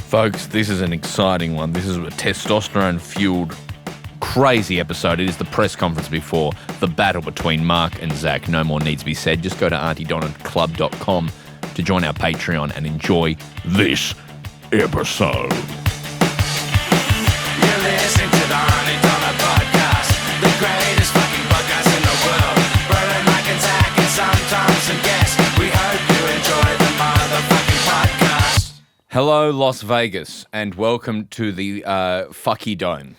Folks, this is an exciting one. This is a testosterone-fueled, crazy episode. It is the press conference before the battle between Mark and Zach. No more needs to be said. Just go to auntyDonnaClub.com to join our Patreon and enjoy this episode. You're listening to the Aunty Donna podcast, the greatest fucking podcast in the world. Brother Mike and Zach and sometimes some guests. We hope you enjoy the motherfucking podcast. Hello, Las Vegas, and welcome to the Fucky Dome.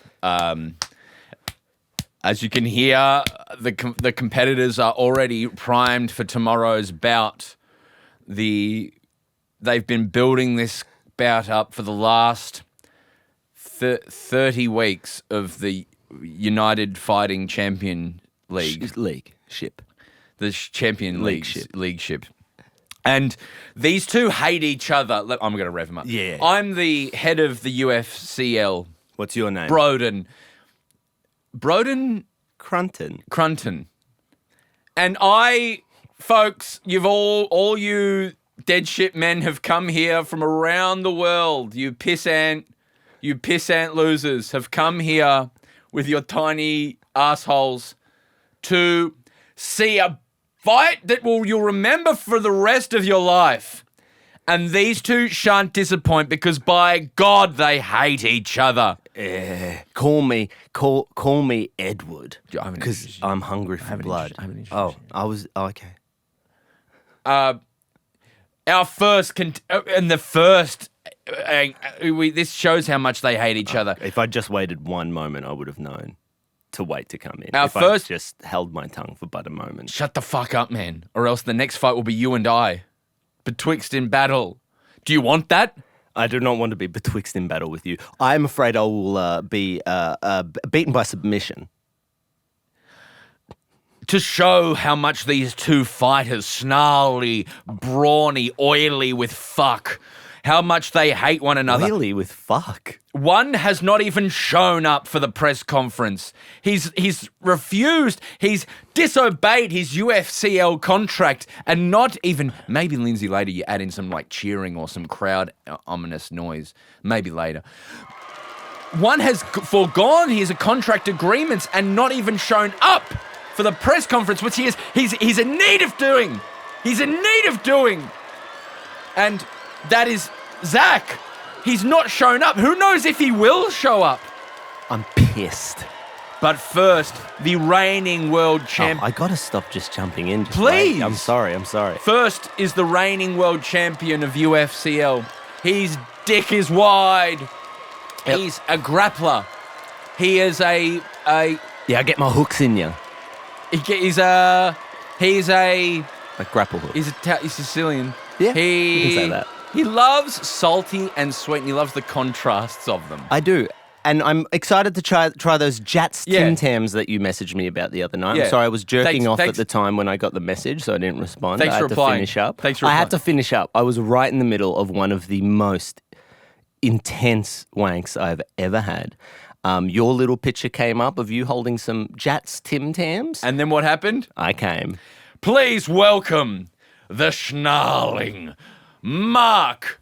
As you can hear, the competitors are already primed for tomorrow's bout. They've been building this bout up for the last 30 weeks of the United Fighting Champion League. Ship. The Champion League League ship. And these two hate each other. I'm going to rev them up. Yeah. I'm the head of the UFCL. What's your name? Broden Crunton. And folks, you've all you dead shit men have come here from around the world. You pissant losers have come here with your tiny assholes to see a fight that you'll remember for the rest of your life. And these two shan't disappoint because by God they hate each other. Call me Edward I haven't because introduced you. I'm hungry for blood. Okay. Our first this shows how much they hate each other. If I just waited one moment, I would have known to wait to come in. Our if first- I just held my tongue for but a moment. Shut the fuck up, man, or else the next fight will be you and I, betwixt in battle. Do you want that? I do not want to be betwixt in battle with you. I am afraid I will be beaten by submission. To show how much these two fighters, snarly, brawny, oily with fuck, how much they hate one another. Really, with fuck. One has not even shown up for the press conference. He's refused. He's disobeyed his UFCL contract and not even, maybe Lindsay later you add in some like cheering or some crowd ominous noise. Maybe later. One has foregone his contract agreements and not even shown up for the press conference, which he's in need of doing. He's in need of doing. And that is Zach. He's not shown up. Who knows if he will show up? I'm pissed. But first, the reigning world champ. I gotta stop just jumping in. Please. Wait. I'm sorry. First is the reigning world champion of UFCL. His dick is wide. Yep. He's a grappler. He is Yeah, I get my hooks in you. he's a Like grapple hook. he's Sicilian. Yeah, you can say that. He loves salty and sweet, and he loves the contrasts of them. I do. And I'm excited to try those Jats Yeah. Tim Tams that you messaged me about the other night. Yeah. I'm sorry, I was jerking off Thanks. at the time when I got the message, so I didn't respond. Thanks I for had replying. to finish up. Thanks for I had replying. to finish up. I was right in the middle of one of the most intense wanks I've ever had. Your little picture came up of you holding some Jats Tim Tams. And then what happened? I came. Please welcome the snarling Mark.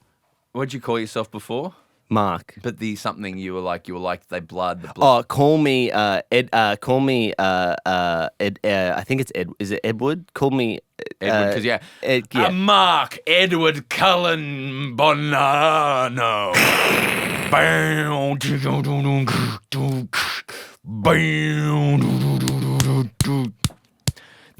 What'd you call yourself before? Mark. But the something you were like the blood. Oh, call me Ed. Call me Ed. I think it's Ed. Is it Edward? Call me Edward, because yeah. Mark Edward Cullen Bonanno.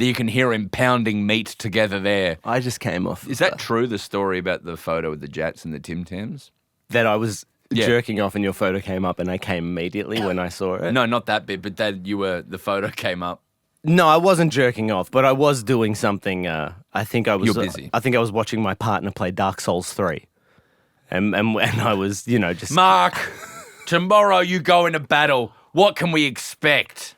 You can hear him pounding meat together there. I just came off. Is that true, the story about the photo of the Jats and the Tim Tams? That I was Yeah. jerking off and your photo came up and I came immediately when I saw it? No, not that bit, but that the photo came up. No, I wasn't jerking off, but I was doing something. I think I was. You're busy. I think I was watching my partner play Dark Souls 3. And I was, just... Mark, tomorrow you go into battle. What can we expect?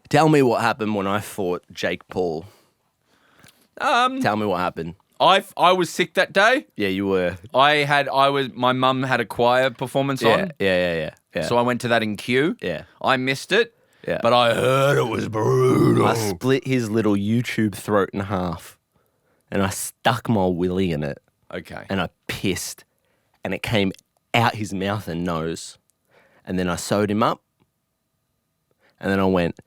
Tell me what happened when I fought Jake Paul. Tell me what happened. I was sick that day. Yeah, you were. My mum had a choir performance on. Yeah. So I went to that in Q. Yeah. I missed it. Yeah. But I heard it was brutal. I split his little YouTube throat in half and I stuck my willy in it Okay. and I pissed and it came out his mouth and nose. And then I sewed him up. And then I went,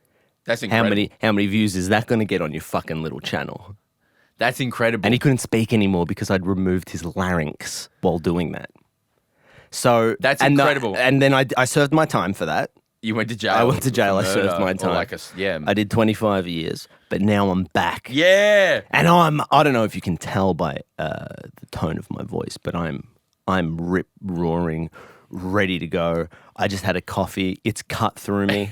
That's incredible. how many views is that going to get on your fucking little channel? That's incredible. And he couldn't speak anymore because I'd removed his larynx while doing that. So That's incredible. And then I served my time for that. You went to jail. I went to jail. I for served murder my or time. yeah. I did 25 years, but now I'm back. Yeah. And I don't know if you can tell by the tone of my voice, but I'm rip roaring, ready to go. I just had a coffee. It's cut through me.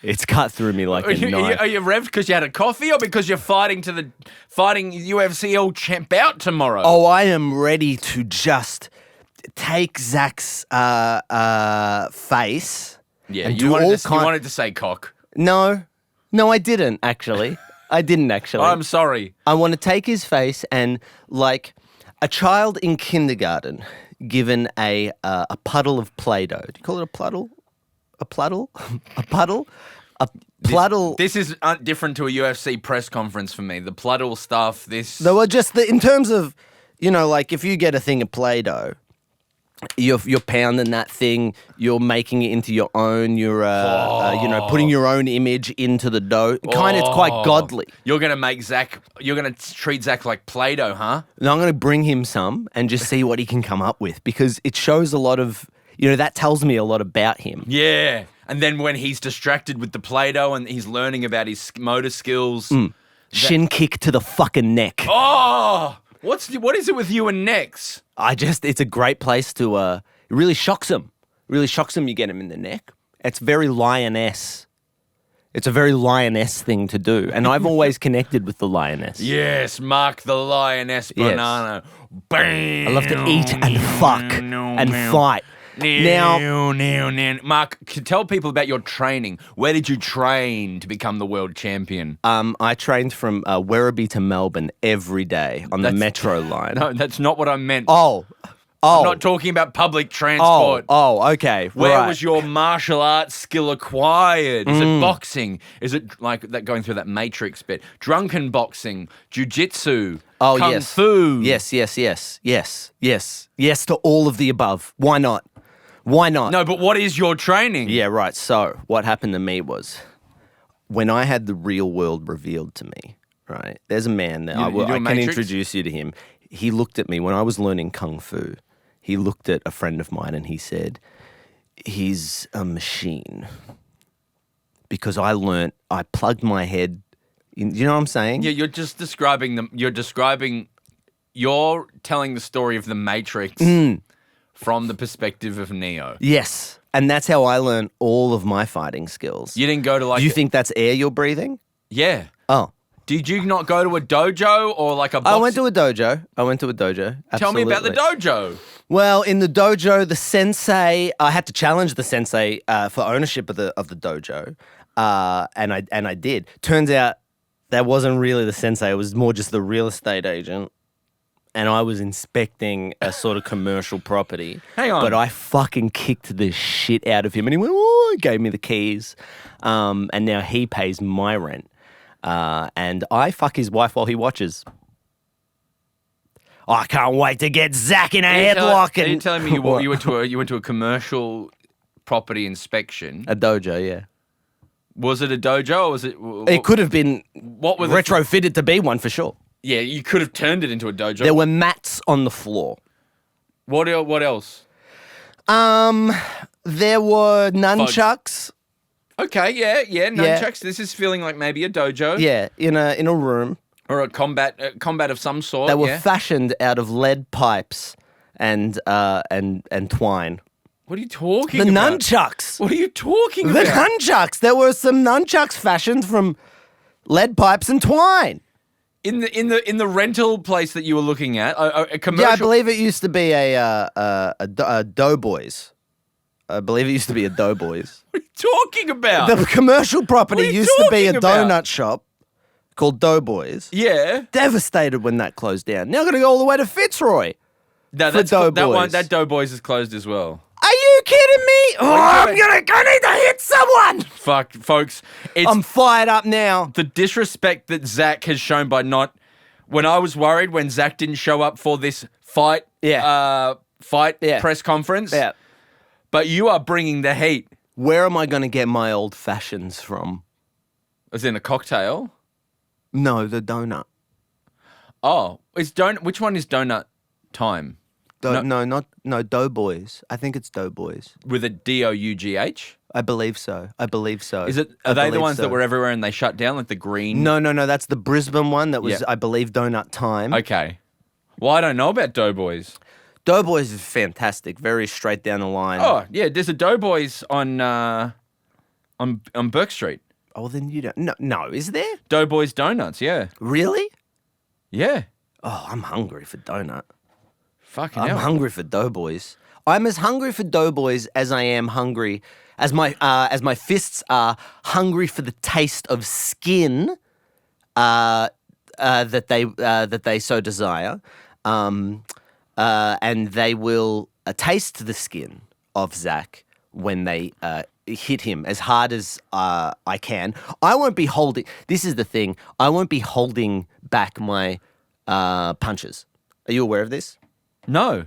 It's cut through me like a knife. Are you revved because you had a coffee or because you're fighting UFC bout tomorrow? Oh, I am ready to just take Zach's face. yeah. and You do all wanted to say cock. No, I didn't actually. I didn't actually. I'm sorry. I want to take his face and, like a child in kindergarten given a puddle of Play-Doh. Do you call it a puddle? A puddle? A puddle? A puddle? This is different to a UFC press conference for me. The Pluddle stuff, this... They were just in terms of, like if you get a thing of Play-Doh, you're pounding that thing, you're making it into your own, you're putting your own image into the dough. Kind of, it's quite godly. You're going to treat Zach like Play-Doh, huh? And I'm going to bring him some and just see what he can come up with, because it shows a lot of, that tells me a lot about him. Yeah. And then when he's distracted with the Play-Doh and he's learning about his motor skills... Shin kick to the fucking neck. Oh! What is it with you and necks? It's a great place to, it really shocks him. Really shocks him, you get him in the neck. It's very lioness. It's a very lioness thing to do. And I've always connected with the lioness. Yes, Mark the Lioness Banana. Bam! I love to eat and fuck and fight. Now, Mark, tell people about your training. Where did you train to become the world champion? I trained from Werribee to Melbourne every day on the metro line. No, that's not what I meant. Oh. I'm not talking about public transport. Okay. Where was your martial arts skill acquired? Is it boxing? Is it like that going through that Matrix bit? Drunken boxing, jiu-jitsu, kung fu. Yes to all of the above. Why not? No, but what is your training? Yeah, right. So what happened to me was when I had the real world revealed to me, right? There's a man that I can introduce you to him. He looked at me when I was learning kung fu. He looked at a friend of mine and he said, he's a machine. Because I plugged my head in, you know what I'm saying? Yeah, you're just describing them. You're telling the story of the Matrix from the perspective of Neo. Yes. And that's how I learned all of my fighting skills. You didn't go to Do you think that's air you're breathing? Yeah. Oh. Did you not go to a dojo or like a boxing? I went to a dojo. Absolutely. Tell me about the dojo. Well, in the dojo, the sensei, I had to challenge the sensei for ownership of the dojo, and I did. Turns out that wasn't really the sensei; it was more just the real estate agent, and I was inspecting a sort of commercial property. Hang on, but I fucking kicked the shit out of him, and he went, "Oh!" He gave me the keys, and now he pays my rent. And I fuck his wife while he watches. I can't wait to get Zach in a headlock. Are you telling me you went to a commercial property inspection? A dojo, yeah. Was it a dojo or was it? It could have been retrofitted to be one for sure. Yeah, you could have turned it into a dojo. There were mats on the floor. What else? There were nunchucks. Okay, yeah, nunchucks. This is feeling like maybe a dojo. Yeah, in a room. Or a combat of some sort. They were fashioned out of lead pipes and twine. What are you talking about? The nunchucks. What are you talking about? The nunchucks. There were some nunchucks fashioned from lead pipes and twine. In the rental place that you were looking at, a commercial. Yeah, I believe it used to be a Doughboys. I believe it used to be a Doughboys. What are you talking about? The commercial property used to be a donut shop called Doughboys. Yeah. Devastated when that closed down. Now I've got to go all the way to Fitzroy. No, that Doughboys is closed as well. Are you kidding me? Oh, I need to hit someone. Fuck, folks. I'm fired up now. The disrespect that Zach has shown by not... When I was worried when Zach didn't show up for this fight fight press conference. Yeah. But you are bringing the heat. Where am I going to get my old fashions from? As in a cocktail? No, the donut. Oh, which one is donut time? No, Doughboys. I think it's Doughboys. With a DOUGH? I believe so. Is it? Are they the ones that were everywhere and they shut down, like the green? No. That's the Brisbane one that was, I believe, Donut Time. Okay. Well, I don't know about Doughboys. Doughboys is fantastic. Very straight down the line. Oh yeah, there's a Doughboys on Burke Street. Oh, then you don't. No, is there? Doughboys Donuts. Yeah. Really? Yeah. Oh, I'm hungry for donut. Fucking I'm hell. hungry for Doughboys. I'm as hungry for Doughboys as I am hungry, as my fists are hungry for the taste of skin that they so desire, and they will taste the skin of Zach when they hit him as hard as I can. I won't be holding. This is the thing. I won't be holding back my punches. Are you aware of this? No.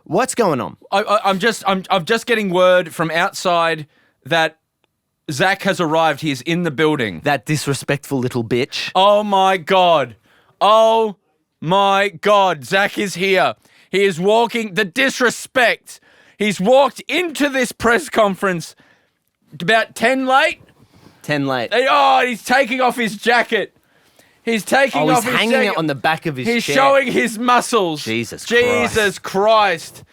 What's going on? I'm just getting word from outside that Zach has arrived. He is in the building. That disrespectful little bitch. Oh my God. Oh my God. Zach is here. He is walking. The disrespect. He's walked into this press conference about 10 late. 10 late. Oh, he's taking off his jacket. He's taking off his jacket. He's hanging it on the back of his chair. He's showing his muscles. Jesus Christ.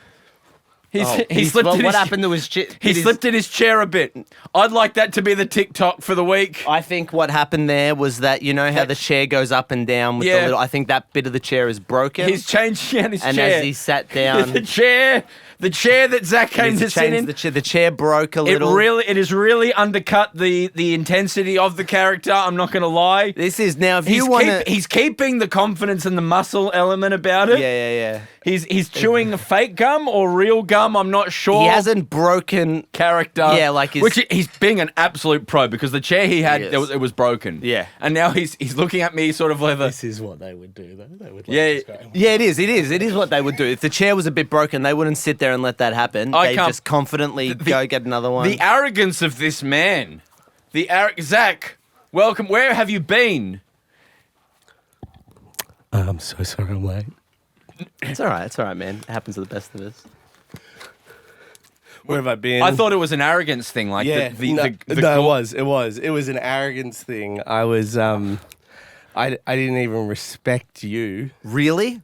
He slipped in what happened to his chair? He slipped in his chair a bit. I'd like that to be the TikTok for the week. I think what happened there was that, you know how the chair goes up and down with the little, I think that bit of the chair is broken. He's changed his chair. And as he sat down... The chair that Zach came to sit in. The chair broke a little. It has really undercut the intensity of the character. I'm not going to lie. This is now. If you want to, he's keeping the confidence and the muscle element about it. Yeah. He's chewing fake gum or real gum. I'm not sure. He hasn't broken character. Yeah, like which he's being an absolute pro because the chair he had it was broken. Yeah, and now he's looking at me sort of like this is what they would do though. They would it is what they would do. If the chair was a bit broken, they wouldn't sit there and let that happen. They just confidently go get another one. The arrogance of this man. Zach, welcome. Where have you been? I'm so sorry I'm late. It's all right, man. It happens to the best of us. Where have I been? I thought it was an arrogance thing, like it was an arrogance thing. I was I didn't even respect you. Really?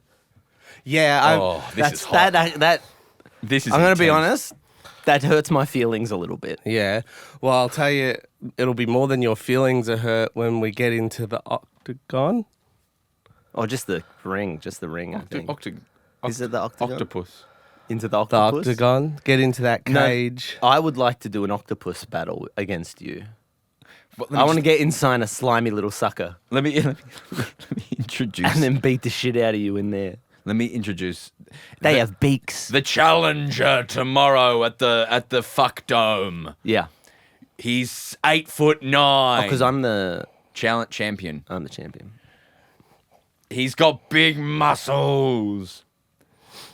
Yeah. This is hot. This is. I'm going to be honest. That hurts my feelings a little bit. Yeah. Well, I'll tell you, it'll be more than your feelings are hurt when we get into the octagon. Oh, just the ring, I think. Is it the octagon? Octopus. Into the octopus? The octagon. Get into that cage. No, I would like to do an octopus battle against you. I want to get inside a slimy little sucker. Let me introduce. And then beat the shit out of you in there. Let me introduce. They have beaks. The challenger tomorrow at the Fuck Dome. Yeah. He's 8'9". Because I'm the champion. I'm the champion. He's got big muscles.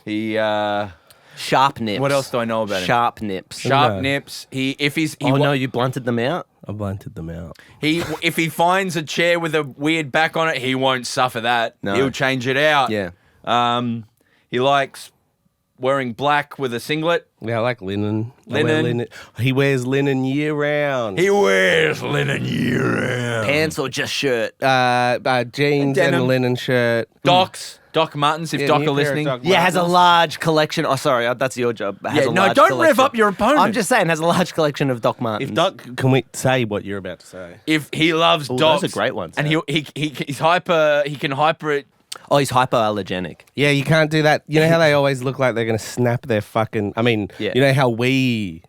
He sharp nips. What else do I know about him? Sharp nips. Sharp nips. No, you blunted them out? I blunted them out. If he finds a chair with a weird back on it, he won't suffer that. No. He'll change it out. Yeah. He likes wearing black with a singlet. Yeah, I like linen. He wears linen year round. Pants or just shirt? Jeans and a linen shirt. Doc Martens, if Doc are listening. Has a large collection. Oh, sorry, that's your job. Don't rev up your opponent. I'm just saying, has a large collection of Doc Martens. If Doc, can we say what you're about to say? If he loves Docs. Those are great ones. And he's hyper. He can hyper it. Oh, he's hypoallergenic. Yeah, you can't do that. You know how they always look like they're going to snap their fucking... you know how we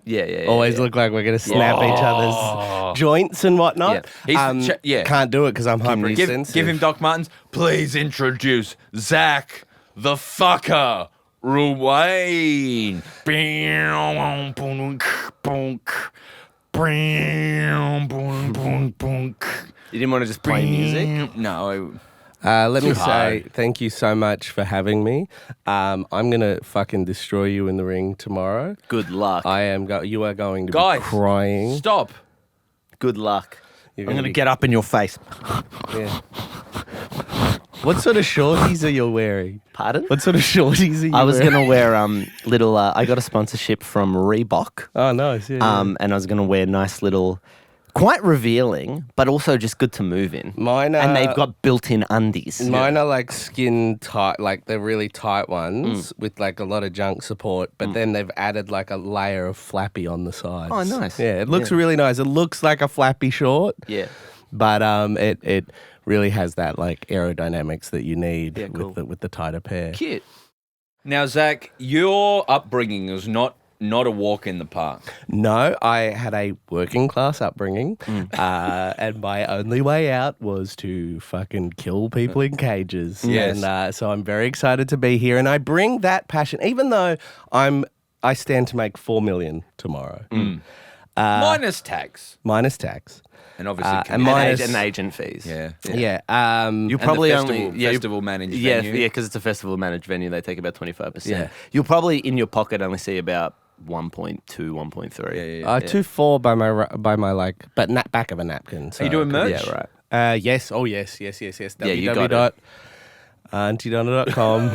always look like we're going to snap each other's joints and whatnot? Yeah. Can't do it because I'm hypersensitive. Give him Doc Martens. Please introduce Zach the Fucker Ruane. You didn't want to just play music? No. Let me say thank you so much for having me. I'm going to fucking destroy you in the ring tomorrow. Good luck. You are going to be crying. Stop. Good luck. I'm going to get up in your face. Yeah. What sort of shorties are you wearing? Pardon? What sort of shorties are you wearing? I was going to wear little, I got a sponsorship from Reebok. Oh, nice. Yeah. And I was going to wear nice little, quite revealing, but also just good to move in. Mine are, and they've got built-in undies. Mine are like skin tight, like they're really tight ones with like a lot of junk support, but then they've added like a layer of flappy on the sides. Oh, nice. Yeah, it looks really nice. It looks like a flappy short. Yeah. But it really has that like aerodynamics that you need with the tighter pair. Cute. Now, Zach, your upbringing was not a walk in the park. No, I had a working class upbringing, and my only way out was to fucking kill people in cages. Yes. And so I'm very excited to be here, and I bring that passion, even though I stand to make $4 million tomorrow. Minus tax. Minus tax. And obviously and agent fees. Yeah. You'll probably festival managed venue. Yeah, because it's a festival managed venue. They take about 25%. Yeah. You'll probably in your pocket only see about 1.2, 1.3. Yeah. 2.4 by my like, but back of a napkin. So Are you doing merch? Yeah, right. Yes. Oh, yes. Yeah, you got it. www.aunty.com.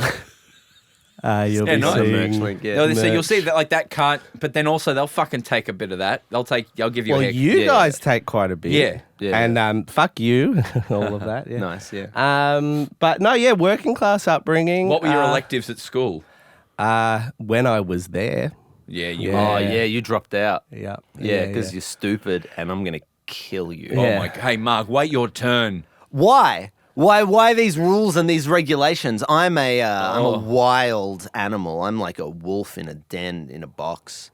You'll be seeing. Link, So you'll see that like that can't, but then also they'll fucking take a bit of that. They'll give you a heck. You guys take quite a bit. Yeah. And fuck you, all of that. Yeah. Nice, yeah. But no, yeah, working class upbringing. What were your electives at school? When I was there. Yeah, Oh, yeah, you dropped out. Yeah. Yeah, because you're stupid and I'm going to kill you. Oh my! Hey, Mark, wait your turn. Why? Why these rules and these regulations? I'm a wild animal. I'm like a wolf in a den in a box.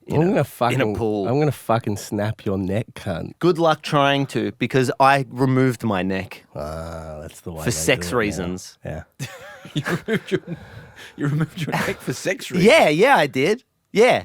In a pool. I'm gonna fucking snap your neck, cunt. Good luck trying to, because I removed my neck. That's the way. For sex reasons. Yeah. You removed your neck for sex reasons. Yeah, I did. Yeah.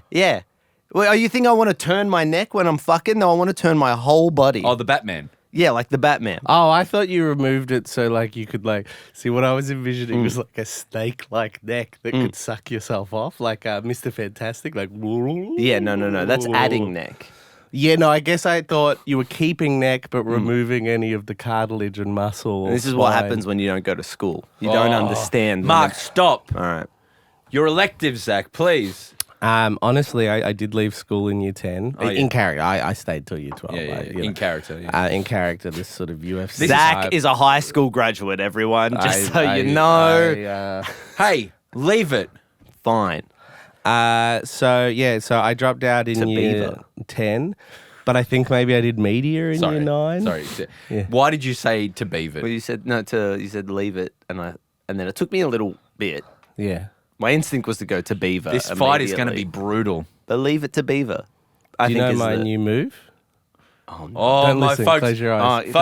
Well, you think I want to turn my neck when I'm fucking? No, I want to turn my whole body. Oh, the Batman. Yeah, like the Batman. Oh, I thought you removed it so like you could like see what I was envisioning was like a snake-like neck that could suck yourself off, like Mr. Fantastic, like. Yeah, no. That's adding neck. Yeah, no, I guess I thought you were keeping neck but removing any of the cartilage and muscle. And this is what happens when you don't go to school. You don't understand. Mark, stop. All right. Your electives, Zach, please. Honestly, I did leave school in year 10. In character. I stayed till year 12. In character. In character, this sort of UFC. Zach is a high school graduate, everyone, just so you know. Hey, leave it. Fine. So I dropped out in year 10, but I think maybe I did media in year 9. Sorry. Yeah. Why did you say to beaver? Well, you said leave it, and then it took me a little bit. Yeah. My instinct was to go to beaver. This fight is going to be brutal. But leave it to beaver. Do you know my new move? Oh, no. Don't my listen. folks. Close your eyes.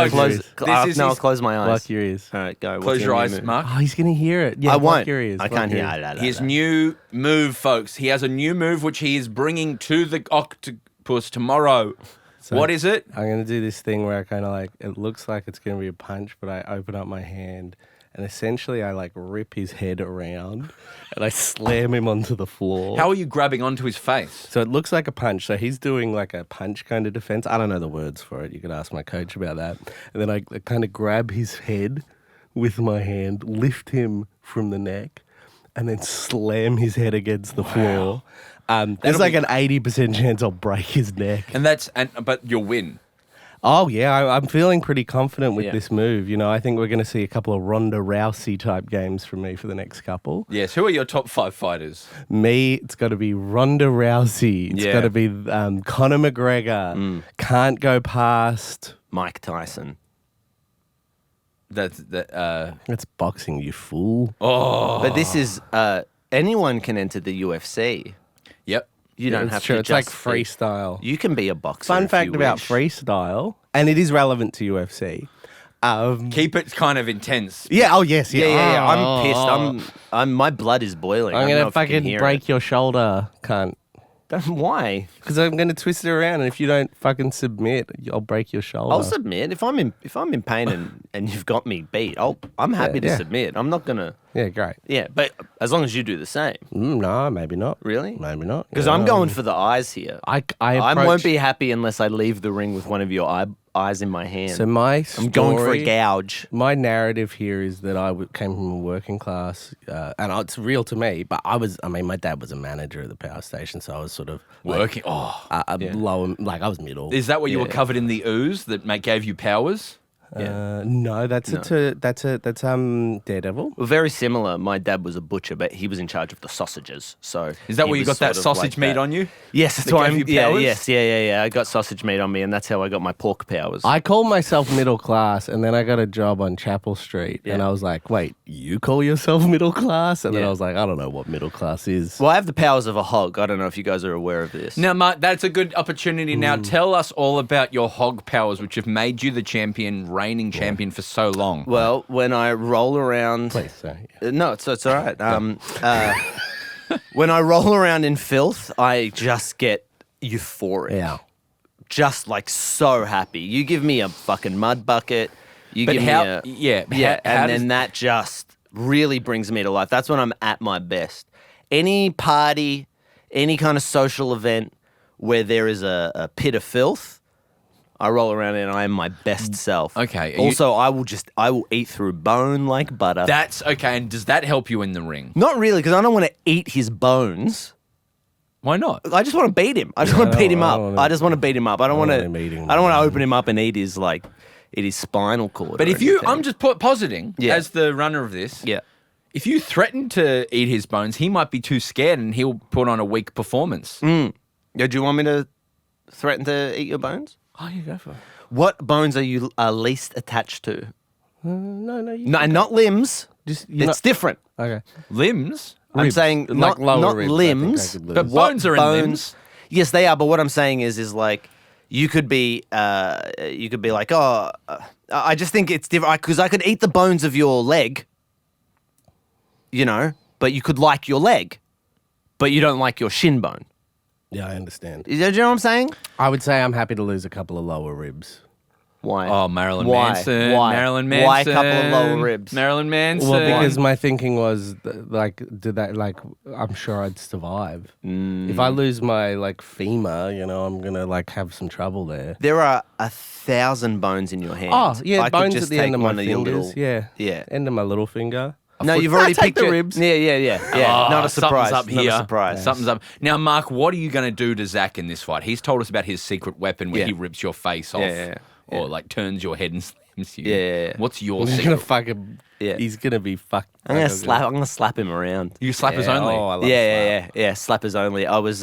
I'll close my eyes. Block your ears. All right, go. Close your eyes, Mark. Oh, he's going to hear it. Yeah, I block won't. Your ears. I can't hear. His new move, folks. He has a new move which he is bringing to the octopus tomorrow. So what is it? I'm going to do this thing where I kind of like, it looks like it's going to be a punch, but I open up my hand and essentially I like rip his head around and I slam him onto the floor. How are you grabbing onto his face? So it looks like a punch. So he's doing like a punch kind of defense. I don't know the words for it. You could ask my coach about that. And then I kind of grab his head with my hand, lift him from the neck, and then slam his head against the floor. There's like an 80% chance I'll break his neck. But you'll win. Oh, yeah, I'm feeling pretty confident with this move. You know, I think we're going to see a couple of Ronda Rousey type games from me for the next couple. Yes, who are your top 5 fighters? Me, it's got to be Ronda Rousey. It's got to be Conor McGregor. Can't go past Mike Tyson. That's boxing, you fool. Oh. But this is, anyone can enter the UFC. Yep. You don't have to. It's like freestyle. You can be a boxer. Fun fact about freestyle, and it is relevant to UFC. Keep it kind of intense. Yeah. Oh yes. Yeah. I'm pissed. My blood is boiling. I'm gonna fucking break your shoulder, cunt. Why? Because I'm going to twist it around, and if you don't fucking submit, I'll break your shoulder. I'll submit if I'm in pain and you've got me beat. I'm happy to submit. I'm not gonna. Yeah, great. Yeah, but as long as you do the same. No, maybe not. Really? Maybe not. Because I'm going for the eyes here. I won't be happy unless I leave the ring with one of your eyes in my hand. So I'm going for a gouge. My narrative here is that I came from a working class, and it's real to me. But my dad was a manager at the power station, so I was sort of Working. lower, like I was middle. Is that where you were covered in the ooze that gave you powers? No, that's Daredevil. Well, very similar. My dad was a butcher, but he was in charge of the sausages. So is that he where you was got that sort of sausage like meat that. on you? Yes, that's That why. gave you powers? Yeah. I got sausage meat on me, and that's how I got my pork powers. I called myself middle class, and then I got a job on Chapel Street, and I was like, "Wait, you call yourself middle class?" And then I was like, "I don't know what middle class is." Well, I have the powers of a hog. I don't know if you guys are aware of this. Now, Mark, that's a good opportunity. Now, tell us all about your hog powers, which have made you the reigning champion for so long. Well, when I roll around... Please, sorry. No, it's all right. When I roll around in filth, I just get euphoric. Yeah. Just like so happy. You give me a fucking mud bucket. You But give how- me a... yeah, Yeah, how and does- then that just really brings me to life. That's when I'm at my best. Any party, any kind of social event where there is a pit of filth, I roll around and I am my best self. Okay, Also, I will eat through bone like butter. That's okay. And does that help you in the ring? Not really, because I don't want to eat his bones. Why not? I just want to beat him. I just want to beat him I up. don't wanna- I just want to beat him up. I don't want want to. him eating I don't want to open him up and eat his spinal cord. But or if you, anything. I'm just positing Yeah. as the runner of this. yeah. If you threaten to eat his bones, he might be too scared and he'll put on a weak performance. Yeah. Do you want me to threaten to eat your bones? Oh, you go for it. What bones are you least attached to? No, No, and not limbs. Just It's different. okay. Limbs? I'm Ribs. saying Like not lower ribs, I think I limbs, could lose. But what bones are in limbs. Yes, they are. But what I'm saying is like you could be like, I just think it's different because I could eat the bones of your leg, but you could like your leg, but you don't like your shin bone. Yeah, I understand. Do you know what I'm saying? I would say I'm happy to lose a couple of lower ribs. Why? Oh, Marilyn Why? Manson. Why? Marilyn Manson. Why a couple of lower ribs? Marilyn Manson. Well, because my thinking was I'm sure I'd survive. If I lose my femur, I'm gonna have some trouble there. There are 1,000 bones in your hand. Oh yeah, I could bones just at the take end of my one your fingers. little- Yeah, end of my little finger. No, you've already take picked the your ribs. Yeah. Not a surprise. Something's up Not here. a surprise. Something's up. Now, Mark, what are you going to do to Zach in this fight? He's told us about his secret weapon where Yeah. he rips your face off Yeah. or turns your head and slams you. Yeah. What's your He's secret? gonna fucking. Yeah. He's gonna be fucked. I'm gonna slap him around. You slappers Yeah, only. oh, I love Yeah. Slappers only. I was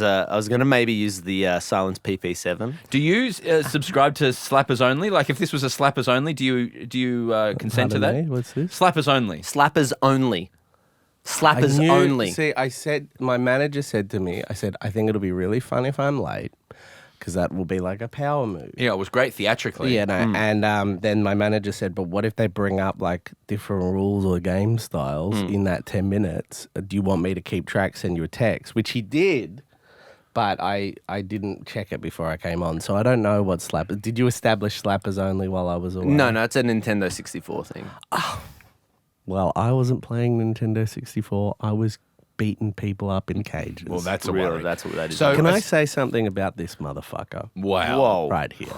gonna maybe use the Silence PP7. Do you subscribe to slappers only? Like, if this was a slappers only, do you consent to that? Pardon me? What's this? Slappers only. Slappers only. Slappers only. See, my manager said to me, I think it'll be really fun if I'm late, because that will be like a power move. Yeah, it was great theatrically. Yeah, no, and then my manager said, but what if they bring up different rules or game styles in that 10 minutes? Do you want me to keep track, send you a text? Which he did, but I didn't check it before I came on, so I don't know what slappers. Did you establish slappers only while I was away? No, it's a Nintendo 64 thing. Well, I wasn't playing Nintendo 64. I was beating people up in cages. Well, that's a Really, worry. that's what that is. So- Can I say something about this motherfucker? Wow. Whoa. Right here.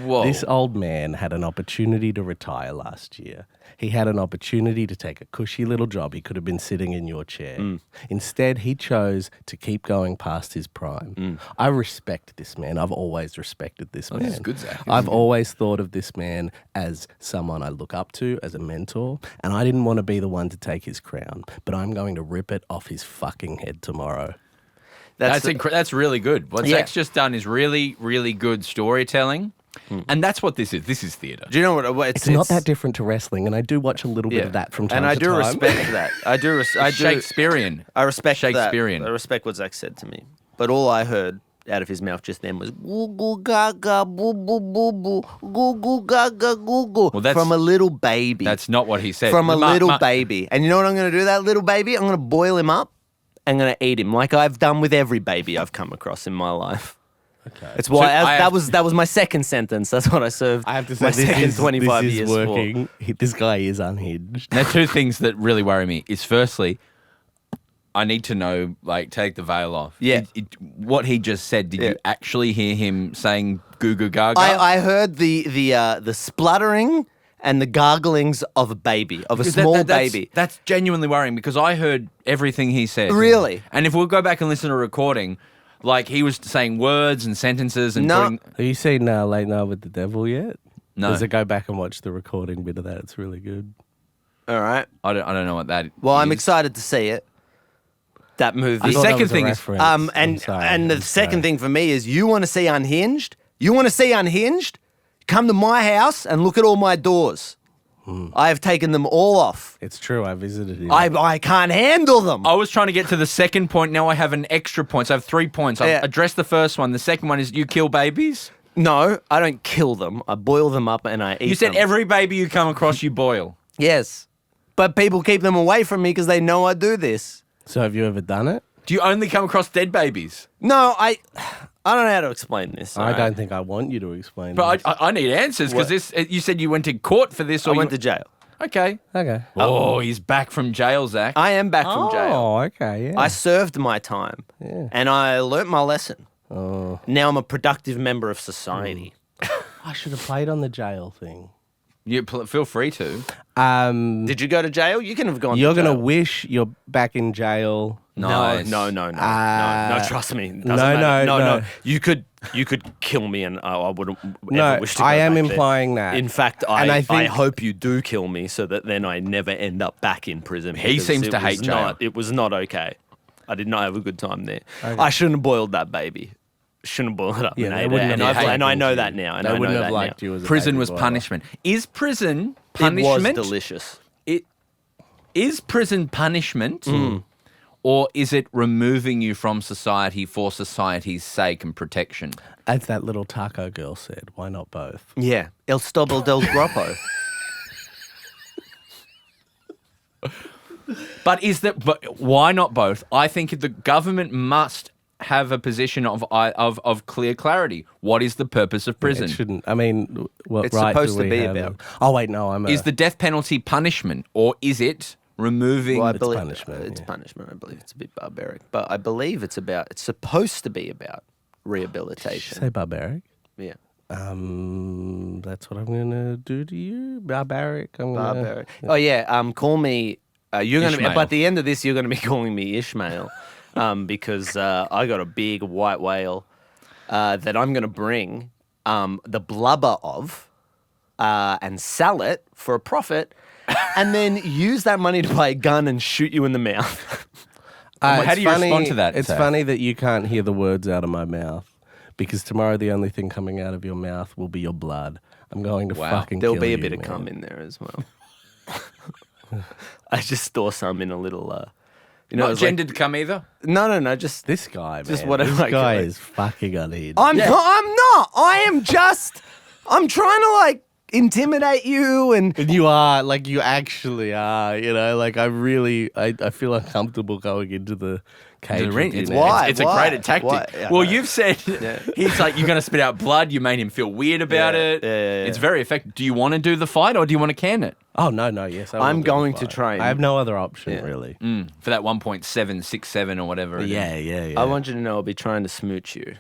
Whoa. This old man had an opportunity to retire last year. He had an opportunity to take a cushy little job. He could have been sitting in your chair. Instead, he chose to keep going past his prime. I respect this man. I've always respected this man. this is good, Zach. I've always thought of this man as someone I look up to, as a mentor, and I didn't want to be the one to take his crown, but I'm going to rip it off his fucking head tomorrow. That's really good. What Yeah. Zach's just done is really, really good storytelling. And that's what this is. This is theatre. Do you know what? It's not that different to wrestling, and I do watch a little bit of that from time and I to do time. respect that. I do. Shakespearean. I respect Shakespearean. That. I respect what Zach said to me. But all I heard out of his mouth just then was goo goo gaga boo boo boo boo goo goo gaga goo goo from a little baby. That's not what he said. From a Mark- little Mark- baby. And you know what I'm going to do to that little baby? I'm going to boil him up and going to eat him like I've done with every baby I've come across in my life. Okay. It's why So that was my second sentence. That's what I served. I have to say, my this second is 25 this is years working. This guy is unhinged. Now, two things that really worry me is firstly, I need to know, like, take the veil off. Yeah. What he just said, did Yeah. you actually hear him saying goo goo gaga? I heard the spluttering and the garglings of a baby, of a Because small that's- baby. That's genuinely worrying because I heard everything he said. Really? And if we'll go back and listen to a recording, like he was saying words and sentences and No. putting. Have you seen Late Night with the Devil yet? No. Does it go back and watch the recording bit of that? It's really good. All right. I don't know what that is. Well, I'm excited to see it. That movie. The thought that second was a thing is- reference. And I'm sorry, and the I'm second sorry. thing for me is you want to see Unhinged? You want to see Unhinged? Come to my house and look at all my doors. I have taken them all off. It's true. I visited him. I can't handle them. I was trying to get to the second point. Now I have an extra point. So I have 3 points. I've Yeah. addressed the first one. The second one is you kill babies. No, I don't kill them. I boil them up and I eat them. You said every baby you come across, you boil. Yes. But people keep them away from me because they know I do this. So have you ever done it? Do you only come across dead babies? No, I don't know how to explain this. I alright? don't think I want you to explain. But this. I need answers because this. You said you went to court for this. I Or went you, to jail. Okay. Okay. Oh, he's back from jail, Zach. I am back from jail. Oh, okay. Yeah. I served my time. Yeah. And I learnt my lesson. Oh, Now I'm a productive member of society. I should have played on the jail thing. You feel free to. Did you go to jail? You can have gone You're to jail. gonna wish you're back in jail. Nice. No, no. Trust me. Doesn't no, matter. no. You could kill me, and I wouldn't No, ever wish to. Go I am back there. implying that. In fact, And I I think- hope you do kill me, so that then I never end up back in prison. He because seems it to was hate jail. It was not okay. I did not have a good time there. I shouldn't have boiled that baby. Shouldn't have boiled it up. Yeah, and they ate it, wouldn't and, have and I know liked that you. now. And They I know wouldn't that have liked now. you as a Prison baby was boiler. punishment. Is prison It punishment? was delicious. Is prison punishment, or is it removing you from society for society's sake and protection? As that little taco girl said, why not both? Yeah, El Stobble del Groppo. But why not both? I think the government must have a position of clear clarity. What is the purpose of prison? It shouldn't. I mean, what It's right supposed do to we be have? about- Oh wait, no, I'm. Is the death penalty punishment, or is it removing? Well, I It's believe punishment, It's yeah. punishment. I believe it's a bit barbaric, but I believe it's supposed to be about rehabilitation. say barbaric? Yeah, That's what I'm gonna do to you, barbaric. I'm gonna, barbaric. Oh yeah. Call me. You're gonna. Ishmael. But at the end of this, you're gonna be calling me Ishmael, because I got a big white whale that I'm gonna bring the blubber of and sell it for a profit. And then use that money to buy a gun and shoot you in the mouth. How it's do you respond to that, It's Zach? funny that you can't hear the words out of my mouth because tomorrow the only thing coming out of your mouth will be your blood. I'm going to Wow. fucking There'll kill be a you, bit of man. cum in there as well. I just store some in a little, Not it's like- gendered come either. no, just This guy, man. Just whatever This I guy can- is fucking unhinged. I'm not. I am just. I'm trying to like intimidate you and. And you are, like, you actually are, you know, like, I feel uncomfortable going into the cage. with you It's now. Why? It's a great tactic. Why? Yeah, Well, no. you've said he's like, you're going to spit out blood. You made him feel weird about Yeah, it. yeah. It's very effective. Do you want to do the fight or do you want to can it? Oh, no, yes. I will I'm do the going to fight. train. I have no other option, Yeah. really. For that 1.767 or whatever. it is. Yeah. I want you to know I'll be trying to smooch you,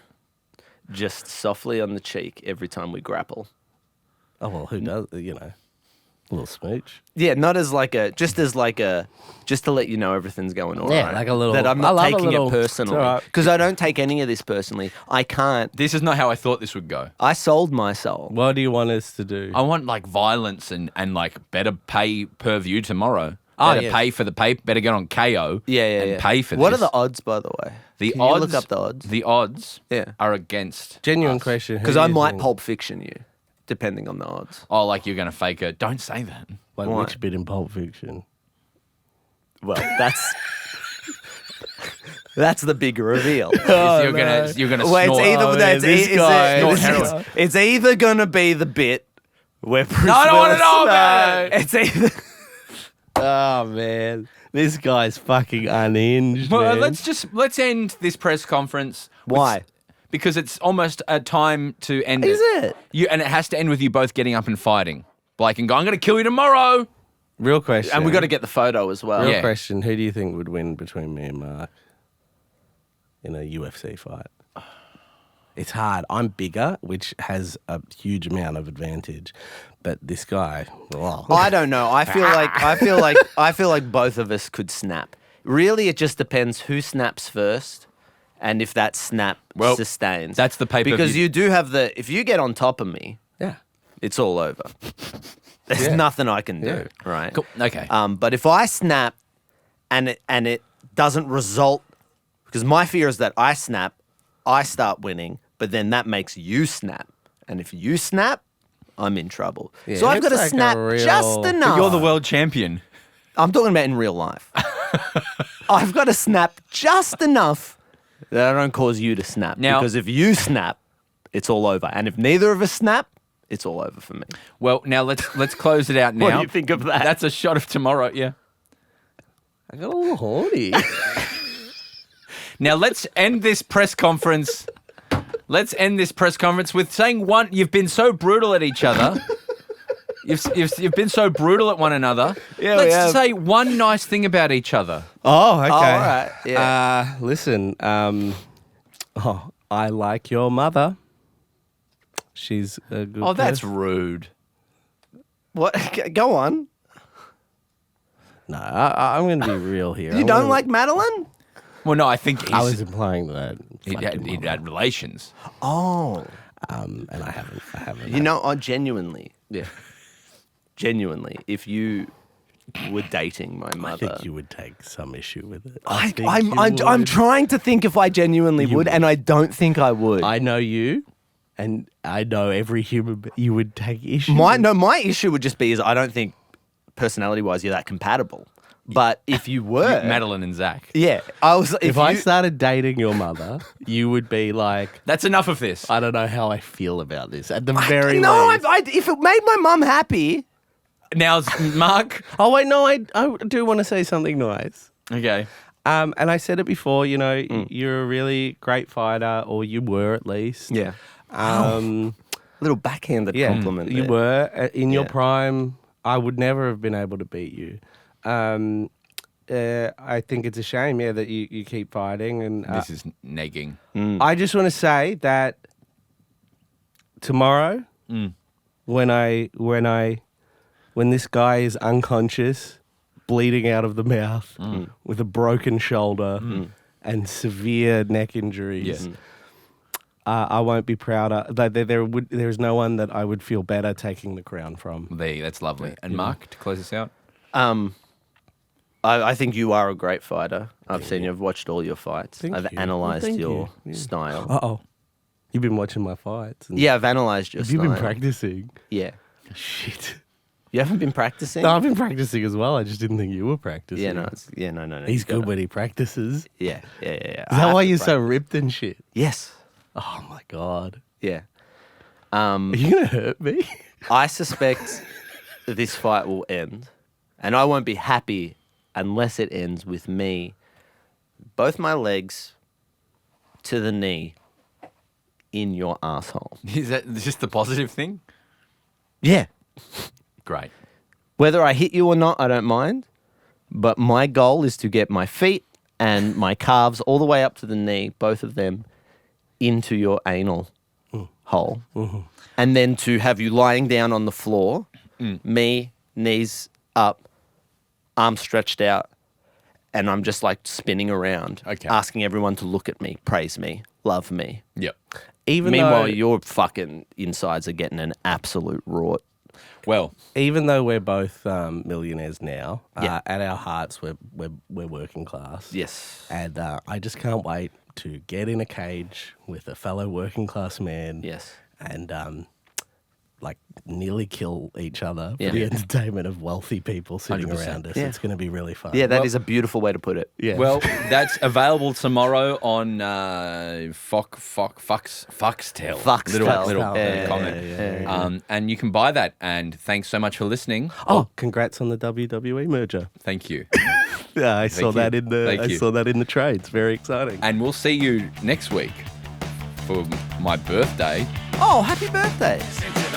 just softly on the cheek every time we grapple. Oh, well, who does, you know, a little smooch. Yeah, not as like a, just to let you know everything's going all right. Yeah, like a little- That I'm I not love a taking little- it personally. it's all right. Because I don't take any of this personally. I can't. This is not how I thought this would go. I sold my soul. What do you want us to do? I want like violence and like better pay per view tomorrow. Oh, Better yes. pay for the pay. Better get on KO. Yeah, and pay for What this. are the odds, by the way? The Can odds? you look up the odds? The odds. Yeah. Are against. Genuine us. question. who Because do I you might think- Pulp Fiction you, depending on the odds. Oh, like you're going to fake it. Don't say that. Like, Why? which bit in Pulp Fiction? Well, that's the big reveal. you're gonna Well, snort. it's either Oh, no, man, it's, this it's, guy- Snort it's, heroin. it's either gonna be the bit where Bruce I don't wanna Willis- know about it. It's either Oh, man. This guy's fucking unhinged, Well, man. let's end this press conference. Why? Because it's almost a time to end Is it? And it has to end with you both getting up and fighting. Blake and go, I'm going to kill you tomorrow. Real question. And we got to get the photo as well. Real Yeah. question. Who do you think would win between me and Mark in a UFC fight? It's hard. I'm bigger, which has a huge amount of advantage. But this guy, I don't know. I feel like both of us could snap. Really, it just depends who snaps first, and if that snap sustains. That's the pay-per-view. Because you do have if you get on top of me, yeah. it's all over. There's nothing I can do, right? Cool. Okay. But if I snap, and it doesn't result, because my fear is that I snap, I start winning, but then that makes you snap, and if you snap, I'm in trouble. Yeah, so I've got to it's like snap a real- just enough. You're the world champion. I'm talking about in real life. I've got to snap just enough that I don't cause you to snap. Now- because if you snap, it's all over. And if neither of us snap, it's all over for me. Well, now let's close it out now. What do you think of that? That's a shot of tomorrow, yeah. I got a little horny. Now let's end this press conference. Let's end this press conference with saying you've been so brutal at each other. You've been so brutal at one another. Yeah, we have. Let's say one nice thing about each other. Oh, okay. all right. Yeah. Listen, I like your mother. She's a good Oh, that's person. rude. What? Go on. No, I'm going to be real here. You don't like Madeline? Well, no, I think I was implying that. he'd had relations. Oh. And I haven't. You know, genuinely, Yeah. if you were dating my I mother, think you would take some issue with it. I'm trying to think if I genuinely would, and I don't think I would. I know you, and I know every human. You would take issue. My issue would just be is I don't think personality-wise you're that compatible. But if you were, Madeline and Zach. yeah, I was. If I started dating your mother, you would be like, That's enough of this. I don't know how I feel about this. At the very no, least. if it made my mum happy, Now, Mark. Oh wait, no, I do want to say something nice. Okay. And I said it before. You know, you're a really great fighter, or you were at least. yeah, Um, little backhanded yeah, compliment. you there. were in your Yeah. prime. I would never have been able to beat you. I think it's a shame, that you keep fighting. And This is negging. I just want to say that tomorrow, when this guy is unconscious, bleeding out of the mouth, with a broken shoulder and severe neck injuries. Yeah. I won't be prouder. There is no one that I would feel better taking the crown from. That's lovely. And Mark, to close this out. I think you are a great fighter. I've seen you. I've watched all your fights. Thank I've you. analysed Thank your you. Yeah. style. Uh-oh. You've been watching my fights. And Yeah, I've analysed your Have style. you been practicing? Yeah. Shit. You haven't been practicing? No, I've been practicing as well. I just didn't think you were practicing. Yeah, no. He's you good gotta- when he practices. Yeah. Is that why you're so ripped and shit? Yes. Oh my God. Yeah. Are you going to hurt me? I suspect this fight will end, and I won't be happy unless it ends with me, both my legs to the knee in your asshole. Is that just the positive thing? Yeah. Great. Whether I hit you or not, I don't mind. But my goal is to get my feet and my calves all the way up to the knee, both of them, into your anal hole. Mm-hmm. And then to have you lying down on the floor, me, knees up, arms stretched out, and I'm just like spinning around, asking everyone to look at me, praise me, love me. Yep. Meanwhile, though, your fucking insides are getting an absolute rort. Well, even though we're both millionaires now, Yeah. at our hearts we're working class. Yes. And I just can't wait to get in a cage with a fellow working class man. Yes. And like nearly kill each other for Yeah. the entertainment of wealthy people sitting 100%. around us. Yeah. It's going to be really fun. Yeah, that is a beautiful way to put it. Yeah. Well, that's available tomorrow on Foxtel. Foxtel. Little Yeah, comment. yeah. And you can buy that. And thanks so much for listening. Oh, congrats on the WWE merger. Thank you. Yeah, I saw that you. in the Thank I you. saw that in the trades. Very exciting. And we'll see you next week for my birthday. Oh, happy birthday. Listen to